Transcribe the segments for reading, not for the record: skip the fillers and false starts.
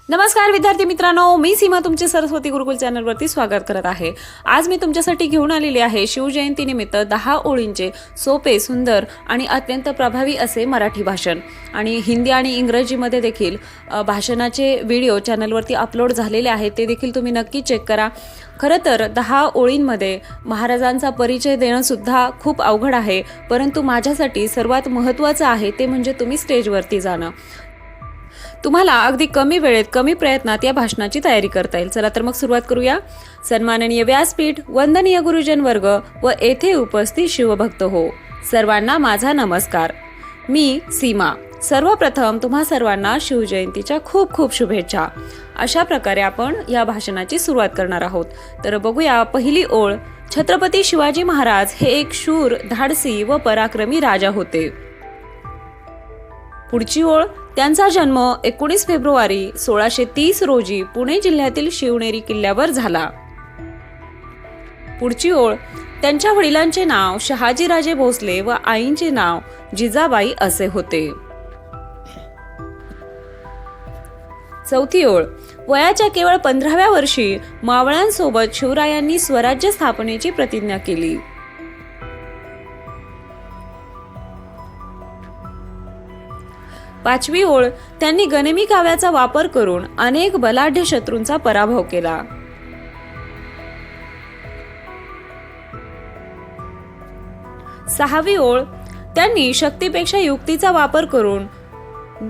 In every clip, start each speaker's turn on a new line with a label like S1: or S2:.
S1: नमस्कार विद्यार्थी मित्रांनो, मी सीमा तुमचे सरस्वती गुरुकुल चॅनलवरती स्वागत करत आहे। आज मी तुमच्यासाठी घेऊन आलेली आहे शिवजयंतीनिमित्त 10 ओळींचे सोपे, सुंदर आणि अत्यंत प्रभावी असे मराठी भाषण। आणि हिंदी आणि इंग्रजीमध्ये देखील भाषणाचे व्हिडिओ चॅनलवरती अपलोड झालेले आहेत, ते देखील तुम्ही नक्की चेक करा। खरं तर 10 ओळींमध्ये महाराजांचा परिचय देणं सुद्धा खूप अवघड आहे, परंतु माझ्यासाठी सर्वात महत्त्वाचं आहे ते म्हणजे तुम्ही स्टेजवरती जाणं। तुम्हाला अगदी कमी वेळेत कमी प्रयत्नात या भाषणाची तयारी करता येईल। चला तर मग सुरुवात करूया। सन्माननीय व्यासपीठ, वंदनीय गुरुजन वर्ग व येथे उपस्थित शिवभक्त हो, सर्वांना माझा नमस्कार। मी सीमा। सर्वप्रथम तुम्हा सर्वांना शिवजयंतीच्या खूप खूप शुभेच्छा। अशा प्रकारे आपण या भाषणाची सुरुवात करणार आहोत। तर बघूया पहिली ओळ। छत्रपती शिवाजी महाराज हे एक शूर, धाडसी व पराक्रमी राजा होते। पुढची ओळ। त्यांचा जन्म 19 फेब्रुवारी 1630 रोजी पुणे जिल्ह्यातील शिवनेरी किल्ल्यावर झाला। पुढची ओळ। त्यांच्या वडिलांचे नाव शहाजीराजे भोसले व आईंचे नाव जिजाबाई असे होते। चौथी ओळ। वयाच्या केवळ 15व्या वर्षी मावळ्यांसोबत शिवरायांनी स्वराज्य स्थापनेची प्रतिज्ञा केली। पाचवी ओळ। त्यांनी गनिमी काव्याचा वापर करून अनेक बलाढ्य शत्रूंचा पराभव केला। सहावी ओळ। त्यांनी शक्तीपेक्षा युक्तीचा वापर करून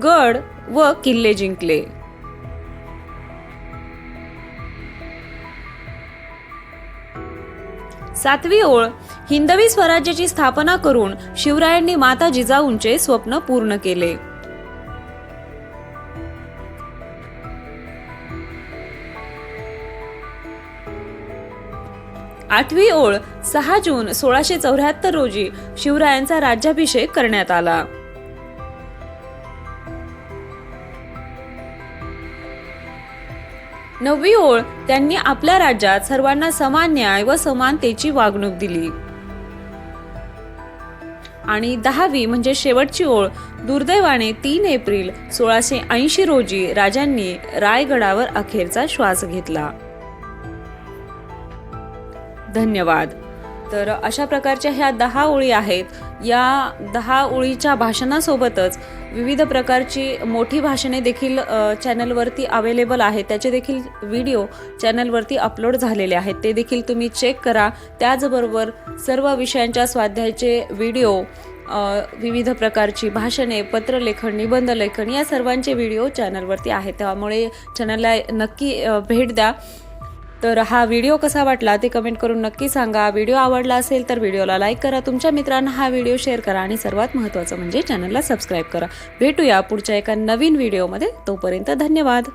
S1: गड व किल्ले जिंकले। सातवी ओळ। हिंदवी स्वराज्याची स्थापना करून शिवरायांनी माता जिजाऊंचे स्वप्न पूर्ण केले। आठवी ओळ। 6 जून 1674 रोजी शिवरायांचा राज्याभिषेक करण्यात आला। नववी ओळ। त्यांनी आपल्या राज्यात सर्वांना समान न्याय व समानतेची वागणूक दिली। आणि 10वी म्हणजे शेवटची ओळ। दुर्दैवाने 3 एप्रिल 1680 रोजी राजांनी रायगडावर अखेरचा श्वास घेतला। धन्यवाद। तर अशा प्रकारच्या ह्या 10 ओळी आहेत। या 10 ओळीच्या भाषणासोबतच विविध प्रकारची मोठी भाषणे देखील चॅनलवरती अवेलेबल आहेत, त्याचे देखील व्हिडिओ चॅनलवरती अपलोड झालेले आहेत, ते देखील तुम्ही चेक करा। त्याचबरोबर सर्व विषयांच्या स्वाध्यायाचे व्हिडिओ, विविध प्रकारची भाषणे, पत्रलेखन, निबंधलेखन या सर्वांचे व्हिडिओ चॅनलवरती आहेत, त्यामुळे चॅनलला नक्की भेट द्या। तर हा व्हिडिओ कसा वाटला ते कमेंट करून नक्की सांगा। व्हिडिओ आवडला असेल तर व्हिडिओला लाईक करा, तुमच्या मित्रांना हा व्हिडिओ शेअर करा आणि सर्वात महत्त्वाचं म्हणजे चॅनलला सबस्क्राईब करा। भेटूया पुढच्या एका नवीन व्हिडिओमध्ये, तोपर्यंत धन्यवाद।